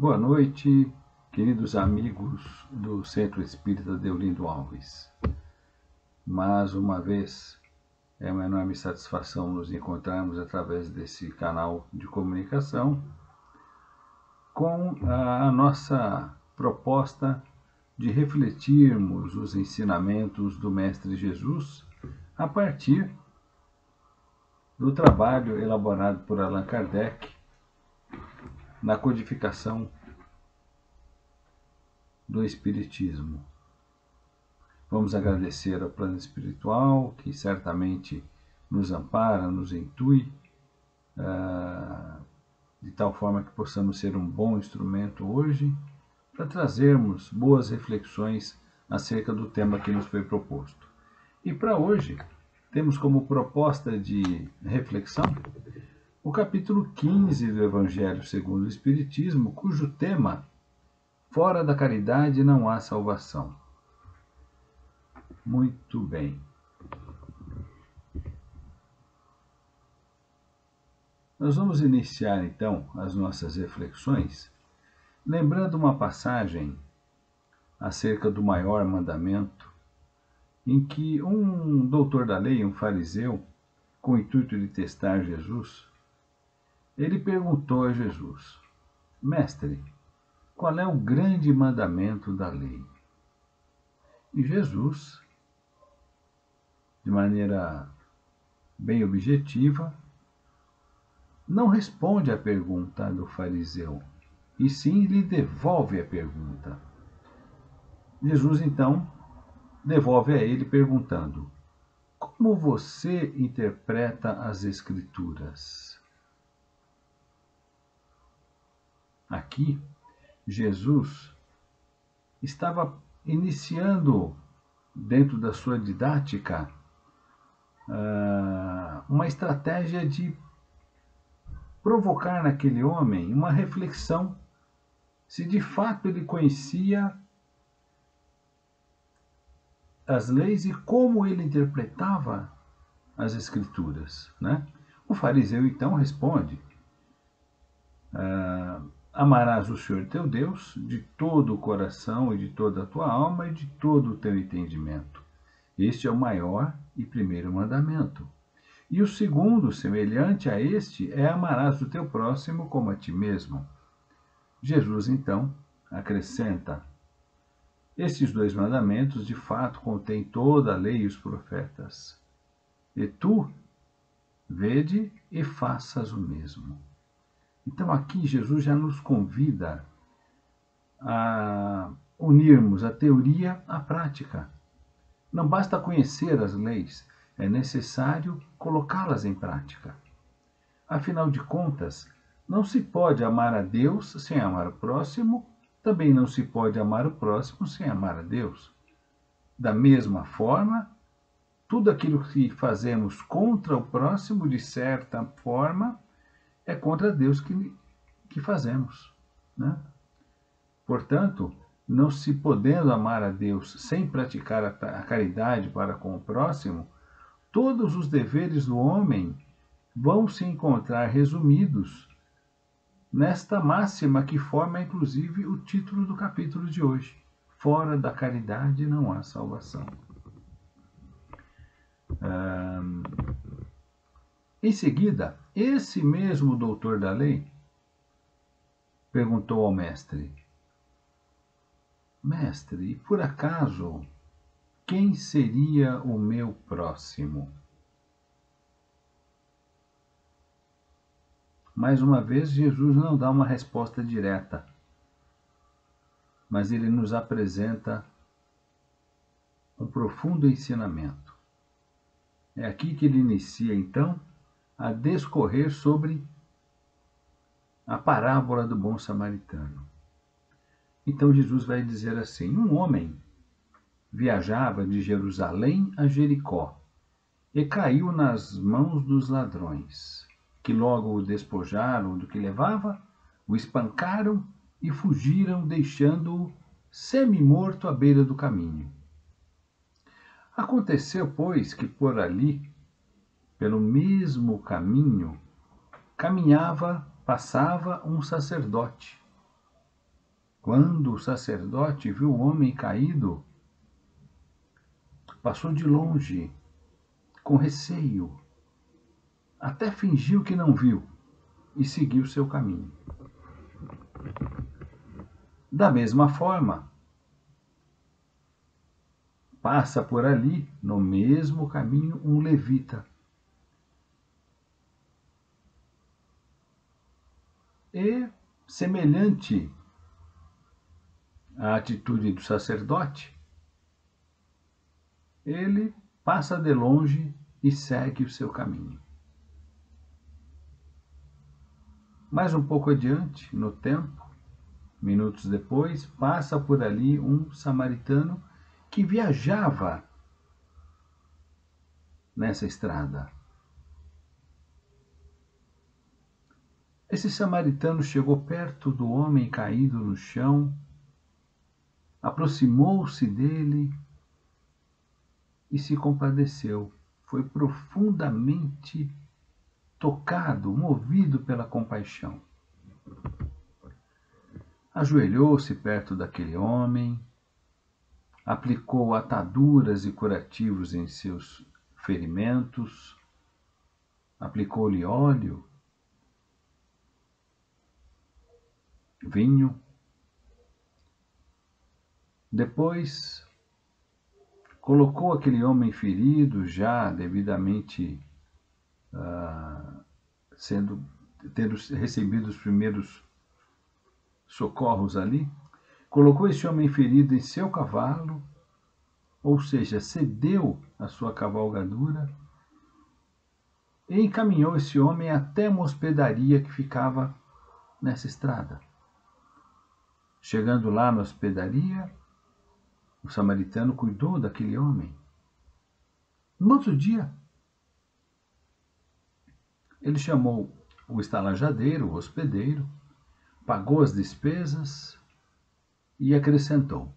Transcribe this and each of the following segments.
Boa noite, queridos amigos do Centro Espírita Deolindo Alves. Mais uma vez, é uma enorme satisfação nos encontrarmos através desse canal de comunicação com a nossa proposta de refletirmos os ensinamentos do Mestre Jesus a partir do trabalho elaborado por Allan Kardec na codificação do Espiritismo. Vamos agradecer ao plano espiritual, que certamente nos ampara, nos intui, de tal forma que possamos ser um bom instrumento hoje para trazermos boas reflexões acerca do tema que nos foi proposto. E para hoje, temos como proposta de reflexão o capítulo 15 do Evangelho segundo o Espiritismo, cujo tema: fora da caridade não há salvação. Muito bem. Nós vamos iniciar então as nossas reflexões lembrando uma passagem acerca do maior mandamento, em que um doutor da lei, um fariseu, com o intuito de testar Jesus, ele perguntou a Jesus: Mestre, qual é o grande mandamento da lei? E Jesus, de maneira bem objetiva, não responde à pergunta do fariseu, e sim lhe devolve a pergunta. Jesus, então, devolve a ele perguntando: como você interpreta as Escrituras? Aqui, Jesus estava iniciando, dentro da sua didática, uma estratégia de provocar naquele homem uma reflexão se de fato ele conhecia as leis e como ele interpretava as Escrituras, né? O fariseu então responde: amarás o Senhor teu Deus de todo o coração e de toda a tua alma e de todo o teu entendimento. Este é o maior e primeiro mandamento. E o segundo, semelhante a este, é: amarás o teu próximo como a ti mesmo. Jesus, então, acrescenta: estes dois mandamentos, de fato, contêm toda a lei e os profetas. E tu, vede e faças o mesmo. Então, aqui, Jesus já nos convida a unirmos a teoria à prática. Não basta conhecer as leis, é necessário colocá-las em prática. Afinal de contas, não se pode amar a Deus sem amar o próximo, também não se pode amar o próximo sem amar a Deus. Da mesma forma, tudo aquilo que fazemos contra o próximo, de certa forma, é contra Deus que fazemos, né? Portanto, não se podendo amar a Deus sem praticar a caridade para com o próximo, todos os deveres do homem vão se encontrar resumidos nesta máxima que forma inclusive o título do capítulo de hoje: fora da caridade não há salvação. Em seguida, esse mesmo doutor da lei perguntou ao mestre: Mestre, por acaso, quem seria o meu próximo? Mais uma vez, Jesus não dá uma resposta direta, mas ele nos apresenta um profundo ensinamento. É aqui que ele inicia, então, a discorrer sobre a parábola do bom samaritano. Então Jesus vai dizer assim: um homem viajava de Jerusalém a Jericó e caiu nas mãos dos ladrões, que logo o despojaram do que levava, o espancaram e fugiram, deixando-o semi-morto à beira do caminho. Aconteceu, pois, que por ali, pelo mesmo caminho, passava um sacerdote, Quando o sacerdote viu o homem caído, passou de longe, com receio, até fingiu que não viu e seguiu seu caminho. Da mesma forma, passa por ali, no mesmo caminho, um levita. E, semelhante à atitude do sacerdote, ele passa de longe e segue o seu caminho. Mais um pouco adiante, no tempo, minutos depois, passa por ali um samaritano que viajava nessa estrada. Esse samaritano chegou perto do homem caído no chão, aproximou-se dele e se compadeceu. Foi profundamente tocado, movido pela compaixão. Ajoelhou-se perto daquele homem, aplicou ataduras e curativos em seus ferimentos, aplicou-lhe óleo, vinho. Depois, colocou aquele homem ferido, já devidamente tendo recebido os primeiros socorros ali, colocou esse homem ferido em seu cavalo, ou seja, cedeu a sua cavalgadura e encaminhou esse homem até uma hospedaria que ficava nessa estrada. Chegando lá na hospedaria, o samaritano cuidou daquele homem. No outro dia, ele chamou o estalajadeiro, o hospedeiro, pagou as despesas e acrescentou: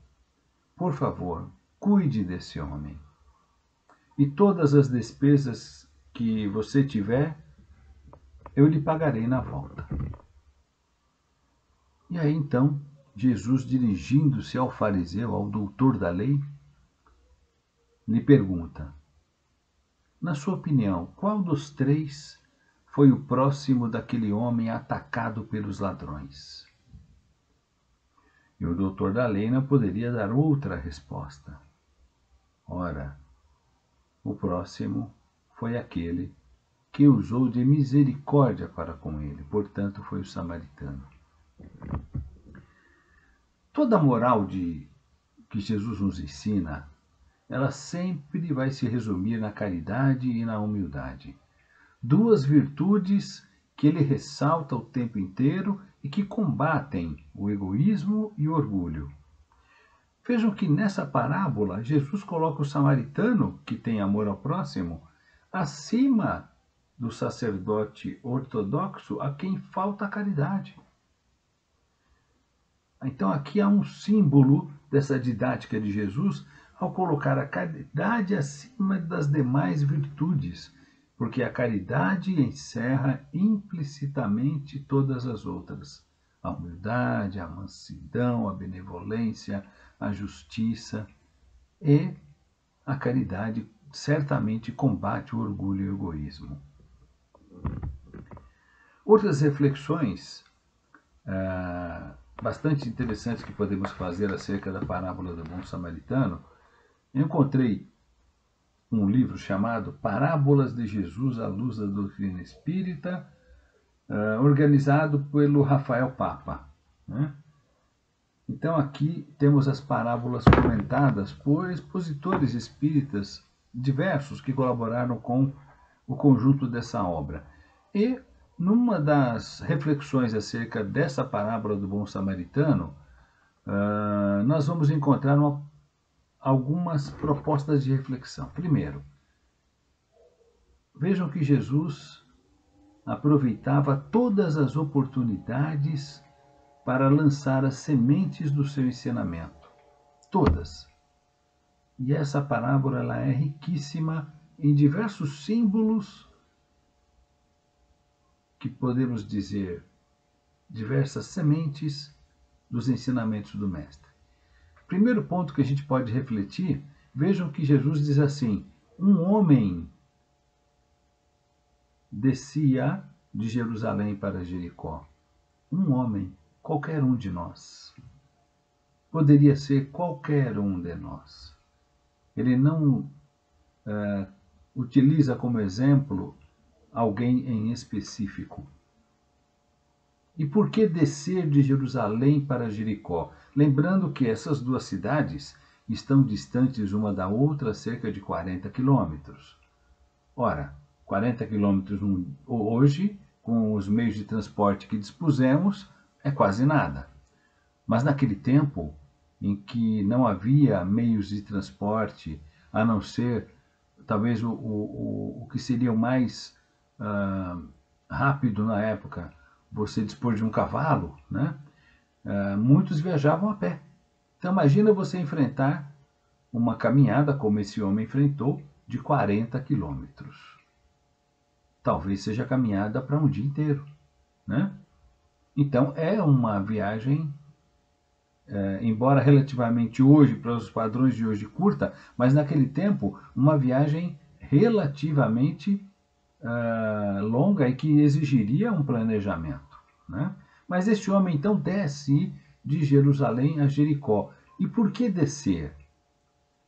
por favor, cuide desse homem. E todas as despesas que você tiver, eu lhe pagarei na volta. E aí então, Jesus, dirigindo-se ao fariseu, ao doutor da lei, lhe pergunta: na sua opinião, qual dos três foi o próximo daquele homem atacado pelos ladrões? E o doutor da lei não poderia dar outra resposta. Ora, o próximo foi aquele que usou de misericórdia para com ele, portanto, foi o samaritano. Toda a moral que Jesus nos ensina, ela sempre vai se resumir na caridade e na humildade. Duas virtudes que ele ressalta o tempo inteiro e que combatem o egoísmo e o orgulho. Vejam que nessa parábola, Jesus coloca o samaritano, que tem amor ao próximo, acima do sacerdote ortodoxo a quem falta a caridade. Então aqui há um símbolo dessa didática de Jesus ao colocar a caridade acima das demais virtudes, porque a caridade encerra implicitamente todas as outras: a humildade, a mansidão, a benevolência, a justiça. E a caridade certamente combate o orgulho e o egoísmo. Outras reflexões bastante interessantes que podemos fazer acerca da parábola do bom samaritano, eu encontrei um livro chamado Parábolas de Jesus à Luz da Doutrina Espírita, organizado pelo Rafael Papa, né? Então aqui temos as parábolas comentadas por expositores espíritas diversos que colaboraram com o conjunto dessa obra. E numa das reflexões acerca dessa parábola do bom samaritano, nós vamos encontrar algumas propostas de reflexão. Primeiro, vejam que Jesus aproveitava todas as oportunidades para lançar as sementes do seu ensinamento. Todas. E essa parábola ela é riquíssima em diversos símbolos que podemos dizer, diversas sementes dos ensinamentos do Mestre. Primeiro ponto que a gente pode refletir, vejam que Jesus diz assim: um homem descia de Jerusalém para Jericó. Um homem, qualquer um de nós. Poderia ser qualquer um de nós. Ele não utiliza como exemplo alguém em específico. E por que descer de Jerusalém para Jericó? Lembrando que essas duas cidades estão distantes uma da outra cerca de 40 quilômetros. Ora, 40 quilômetros hoje, com os meios de transporte que dispusemos, é quase nada. Mas naquele tempo, em que não havia meios de transporte, a não ser talvez o que seria o mais rápido na época, você dispor de um cavalo, né? Muitos viajavam a pé. Então imagina você enfrentar uma caminhada como esse homem enfrentou de 40 quilômetros. Talvez seja caminhada para um dia inteiro, né? Então é uma viagem, embora relativamente hoje, para os padrões de hoje, curta, mas naquele tempo uma viagem relativamente longa e que exigiria um planejamento, né? Mas este homem então desce de Jerusalém a Jericó. E por que descer?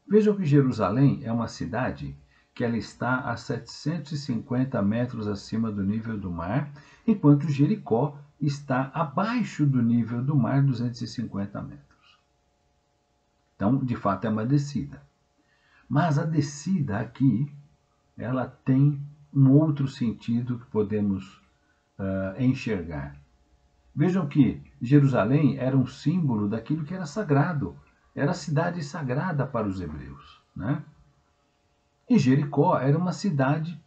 Vejam que Jerusalém é uma cidade que ela está a 750 metros acima do nível do mar, enquanto Jericó está abaixo do nível do mar, 250 metros. Então, de fato, é uma descida. Mas a descida aqui, ela tem um outro sentido que podemos enxergar. Vejam que Jerusalém era um símbolo daquilo que era sagrado, era a cidade sagrada para os hebreus, né? E Jericó era uma cidade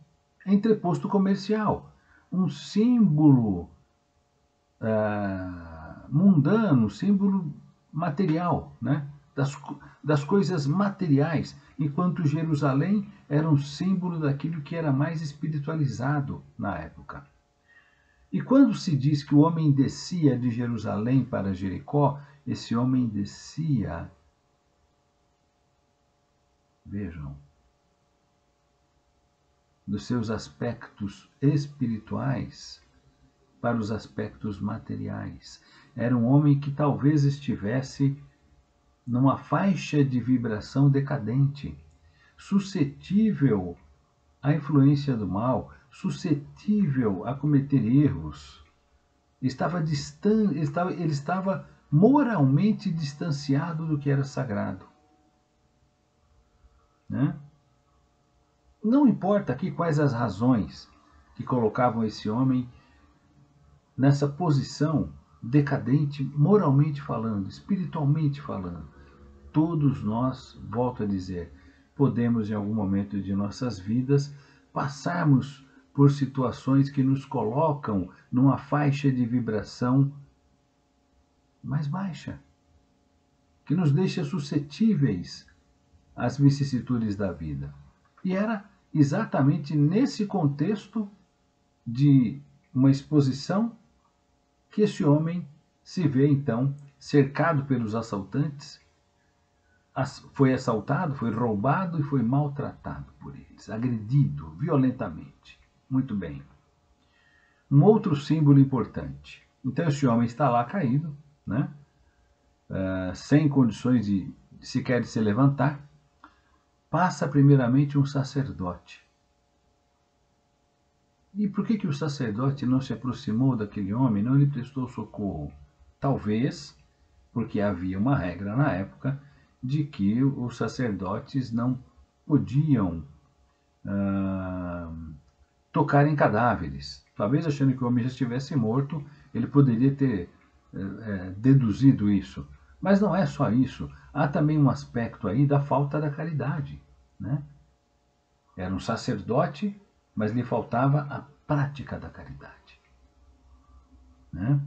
entreposto comercial, um símbolo mundano, símbolo material, né? Das coisas materiais, enquanto Jerusalém era um símbolo daquilo que era mais espiritualizado na época. E quando se diz que o homem descia de Jerusalém para Jericó, esse homem descia, vejam, dos seus aspectos espirituais para os aspectos materiais. Era um homem que talvez estivesse numa faixa de vibração decadente, suscetível à influência do mal, suscetível a cometer erros. Ele estava moralmente distanciado do que era sagrado, né? Não importa aqui quais as razões que colocavam esse homem nessa posição decadente, moralmente falando, espiritualmente falando. Todos nós, volto a dizer, podemos em algum momento de nossas vidas passarmos por situações que nos colocam numa faixa de vibração mais baixa, que nos deixa suscetíveis às vicissitudes da vida. E era exatamente nesse contexto de uma exposição que esse homem se vê então cercado pelos assaltantes, foi assaltado, foi roubado e foi maltratado por eles, agredido violentamente. Muito bem. Um outro símbolo importante. Então esse homem está lá caído, né? Sem condições de sequer de se levantar. Passa primeiramente um sacerdote. E por que o sacerdote não se aproximou daquele homem, não lhe prestou socorro? Talvez porque havia uma regra na época de que os sacerdotes não podiam tocar em cadáveres. Talvez achando que o homem já estivesse morto, ele poderia ter deduzido isso. Mas não é só isso. Há também um aspecto aí da falta da caridade, né? Era um sacerdote, mas lhe faltava a prática da caridade, né?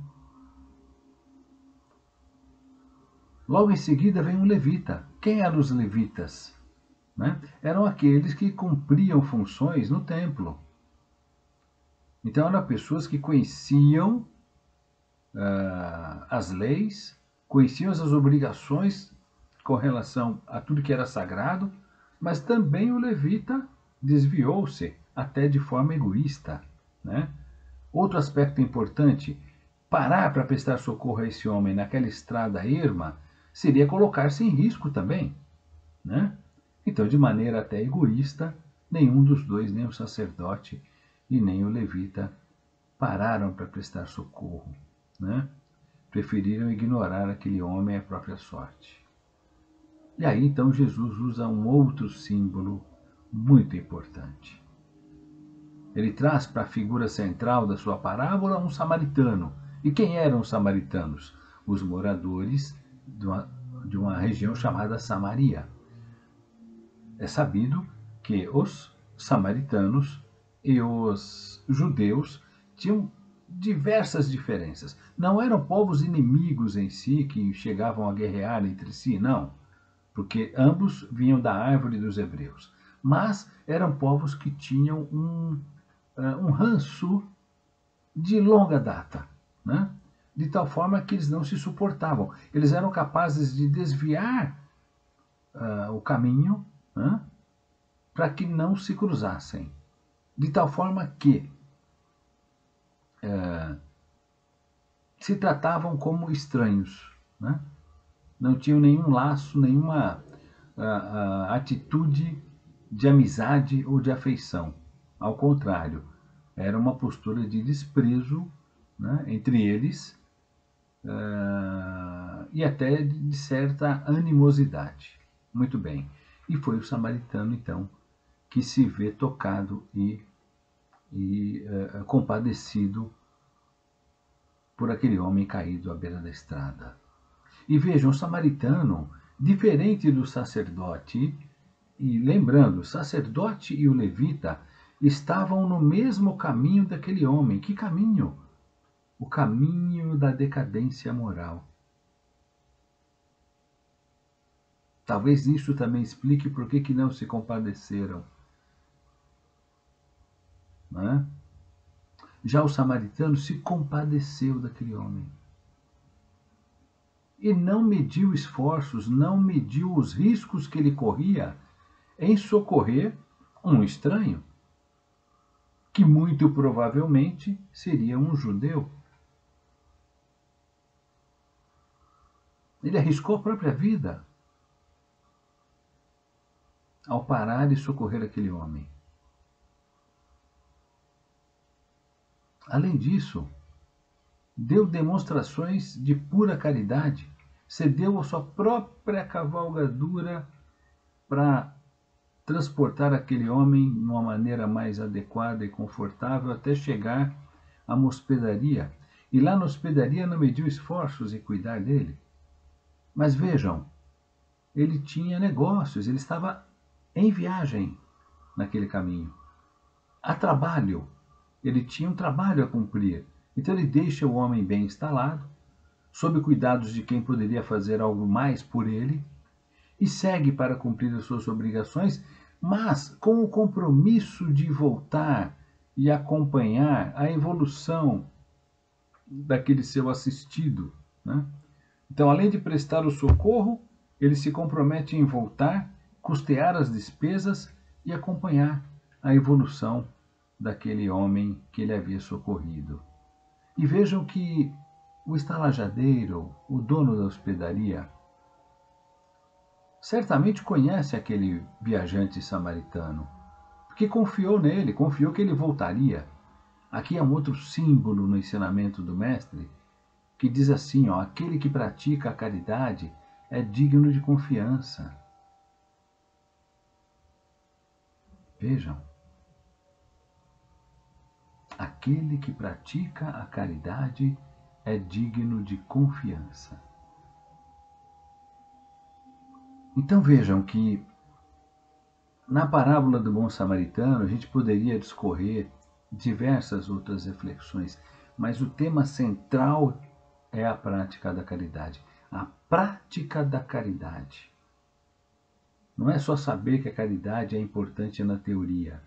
Logo em seguida vem um levita. Quem eram os levitas? Né? Eram aqueles que cumpriam funções no templo. Então eram pessoas que conheciam as leis conheciam as obrigações com relação a tudo que era sagrado, mas também o levita desviou-se até de forma egoísta, né? Outro aspecto importante, parar para prestar socorro a esse homem naquela estrada erma seria colocar-se em risco também, né? Então, de maneira até egoísta, nenhum dos dois, nem o sacerdote e nem o levita, pararam para prestar socorro, né? Preferiram ignorar aquele homem e a própria sorte. E aí então Jesus usa um outro símbolo muito importante. Ele traz para a figura central da sua parábola um samaritano. E quem eram os samaritanos? Os moradores de uma região chamada Samaria. É sabido que os samaritanos e os judeus tinham diversas diferenças. Não eram povos inimigos em si que chegavam a guerrear entre si, não, porque ambos vinham da árvore dos hebreus. Mas eram povos que tinham um ranço de longa data, né? De tal forma que eles não se suportavam. Eles eram capazes de desviar o caminho, né, para que não se cruzassem. De tal forma que se tratavam como estranhos, né? Não tinham nenhum laço, nenhuma atitude de amizade ou de afeição. Ao contrário, era uma postura de desprezo, né, entre eles e até de certa animosidade. Muito bem. E foi o samaritano, então, que se vê tocado e compadecido por aquele homem caído à beira da estrada. E vejam, o samaritano, diferente do sacerdote, e lembrando, o sacerdote e o levita estavam no mesmo caminho daquele homem. Que caminho? O caminho da decadência moral. Talvez isso também explique por que não se compadeceram. Não é? Já o samaritano se compadeceu daquele homem. E não mediu esforços, não mediu os riscos que ele corria em socorrer um estranho, que muito provavelmente seria um judeu. Ele arriscou a própria vida ao parar e socorrer aquele homem. Além disso, deu demonstrações de pura caridade, cedeu a sua própria cavalgadura para transportar aquele homem de uma maneira mais adequada e confortável até chegar a uma hospedaria. E lá na hospedaria não mediu esforços em cuidar dele. Mas vejam, ele tinha negócios, ele estava em viagem naquele caminho, a trabalho. Ele tinha um trabalho a cumprir. Então ele deixa o homem bem instalado, sob cuidados de quem poderia fazer algo mais por ele, e segue para cumprir as suas obrigações, mas com o compromisso de voltar e acompanhar a evolução daquele seu assistido, né? Então, além de prestar o socorro, ele se compromete em voltar, custear as despesas e acompanhar a evolução daquele homem que ele havia socorrido. E vejam que o estalajadeiro, o dono da hospedaria, certamente conhece aquele viajante samaritano, porque confiou nele, confiou que ele voltaria. Aqui é um outro símbolo no ensinamento do mestre, que diz assim, ó, aquele que pratica a caridade é digno de confiança. Vejam, aquele que pratica a caridade é digno de confiança. Então vejam que na parábola do bom samaritano a gente poderia discorrer diversas outras reflexões, mas o tema central é a prática da caridade. A prática da caridade. Não é só saber que a caridade é importante na teoria,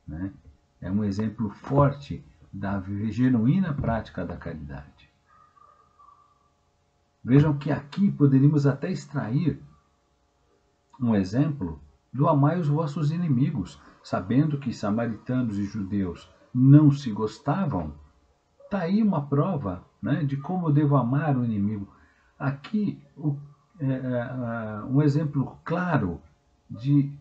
né? É um exemplo forte da genuína prática da caridade. Vejam que aqui poderíamos até extrair um exemplo do amai os vossos inimigos, sabendo que samaritanos e judeus não se gostavam. Está aí uma prova, né, de como eu devo amar o inimigo. Aqui, um exemplo claro de,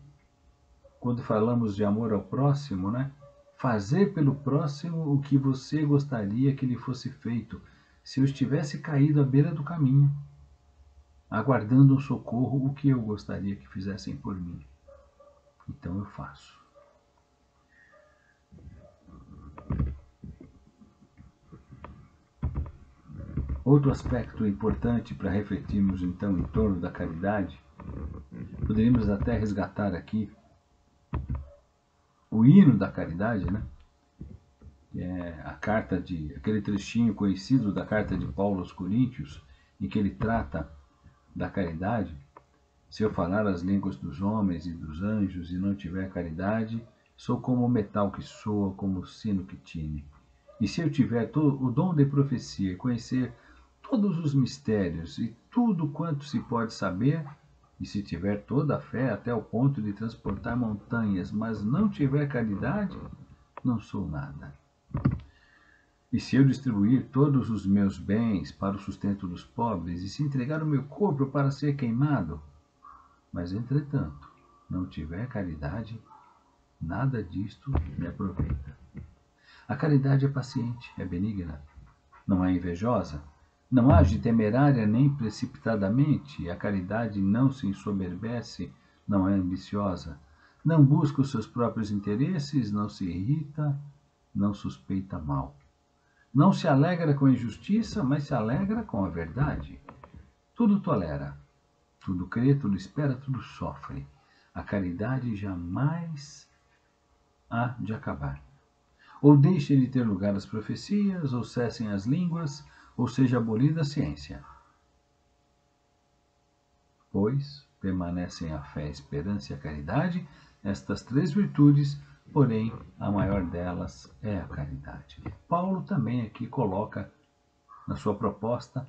quando falamos de amor ao próximo, né, fazer pelo próximo o que você gostaria que lhe fosse feito, se eu estivesse caído à beira do caminho, aguardando um socorro, o que eu gostaria que fizessem por mim. Então eu faço. Outro aspecto importante para refletirmos então em torno da caridade, poderíamos até resgatar aqui o hino da caridade, né? A carta aquele trechinho conhecido da carta de Paulo aos Coríntios, em que ele trata da caridade. Se eu falar as línguas dos homens e dos anjos e não tiver caridade, sou como o metal que soa, como o sino que tine. E se eu tiver o dom de profecia, conhecer todos os mistérios e tudo quanto se pode saber, e se tiver toda a fé até o ponto de transportar montanhas, mas não tiver caridade, não sou nada. E se eu distribuir todos os meus bens para o sustento dos pobres, e se entregar o meu corpo para ser queimado, mas entretanto não tiver caridade, nada disto me aproveita. A caridade é paciente, é benigna, não é invejosa, não age temerária nem precipitadamente, a caridade não se ensoberbece, não é ambiciosa, não busca os seus próprios interesses, não se irrita, não suspeita mal. Não se alegra com a injustiça, mas se alegra com a verdade. Tudo tolera, tudo crê, tudo espera, tudo sofre. A caridade jamais há de acabar. Ou deixem de ter lugar as profecias, ou cessem as línguas, ou seja abolida a ciência. Pois permanecem a fé, a esperança e a caridade, estas três virtudes, porém a maior delas é a caridade. Paulo também aqui coloca na sua proposta,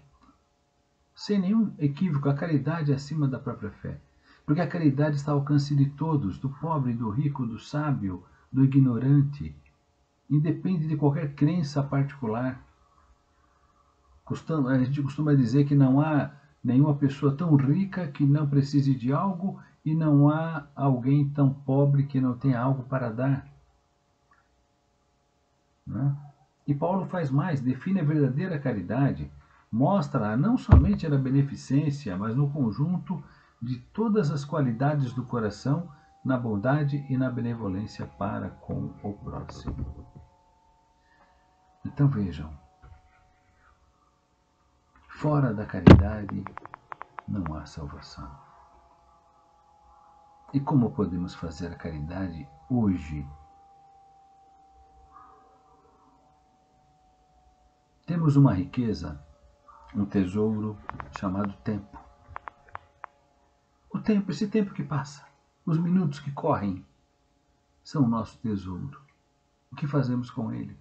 sem nenhum equívoco, a caridade acima da própria fé. Porque a caridade está ao alcance de todos, do pobre, do rico, do sábio, do ignorante, independe de qualquer crença particular. A gente costuma dizer que não há nenhuma pessoa tão rica que não precise de algo e não há alguém tão pobre que não tenha algo para dar. Né? E Paulo faz mais, define a verdadeira caridade, mostra não somente na beneficência, mas no conjunto de todas as qualidades do coração, na bondade e na benevolência para com o próximo. Então vejam, fora da caridade não há salvação. E como podemos fazer a caridade hoje? Temos uma riqueza, um tesouro chamado tempo. O tempo, esse tempo que passa, os minutos que correm, são o nosso tesouro. O que fazemos com ele?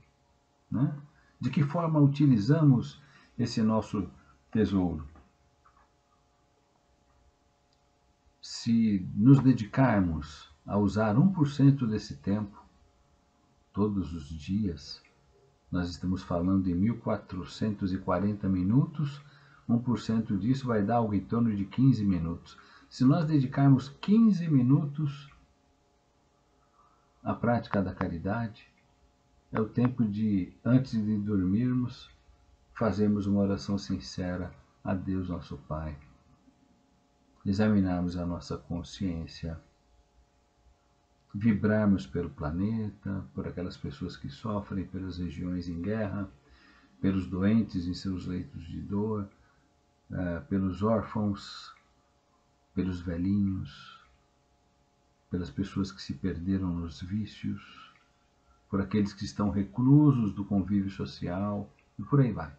Né? De que forma utilizamos esse nosso tesouro? Se nos dedicarmos a usar 1% desse tempo, todos os dias, nós estamos falando de 1440 minutos, 1% disso vai dar algo em torno de 15 minutos. Se nós dedicarmos 15 minutos à prática da caridade, é o tempo de, antes de dormirmos, fazermos uma oração sincera a Deus nosso Pai. Examinarmos a nossa consciência, vibrarmos pelo planeta, por aquelas pessoas que sofrem, pelas regiões em guerra, pelos doentes em seus leitos de dor, pelos órfãos, pelos velhinhos, pelas pessoas que se perderam nos vícios, por aqueles que estão reclusos do convívio social, e por aí vai.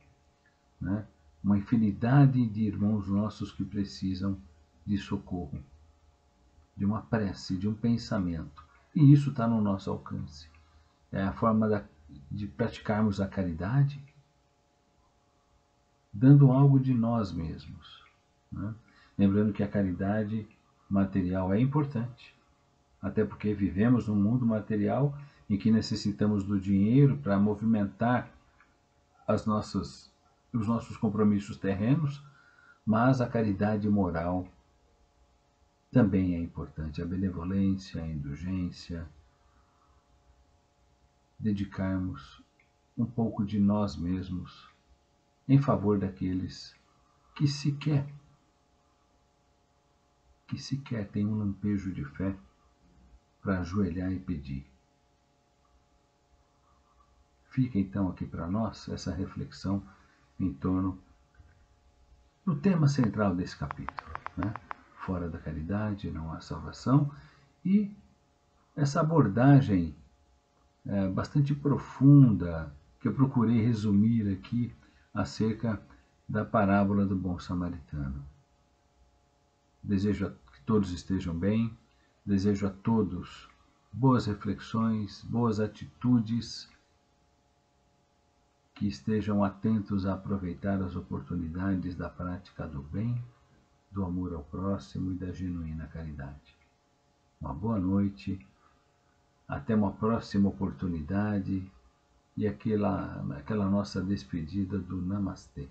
Né? Uma infinidade de irmãos nossos que precisam de socorro, de uma prece, de um pensamento. E isso está no nosso alcance. É a forma de praticarmos a caridade, dando algo de nós mesmos, né? Lembrando que a caridade material é importante, até porque vivemos num mundo material em que necessitamos do dinheiro para movimentar os nossos compromissos terrenos, mas a caridade moral também é importante, a benevolência, a indulgência, dedicarmos um pouco de nós mesmos em favor daqueles que sequer têm um lampejo de fé para ajoelhar e pedir. Fica então aqui para nós essa reflexão em torno do tema central desse capítulo, né? Fora da caridade não há salvação, e essa abordagem bastante profunda que eu procurei resumir aqui acerca da parábola do bom samaritano. Desejo que todos estejam bem, desejo a todos boas reflexões, boas atitudes, que estejam atentos a aproveitar as oportunidades da prática do bem, do amor ao próximo e da genuína caridade. Uma boa noite, até uma próxima oportunidade e aquela nossa despedida do Namastê.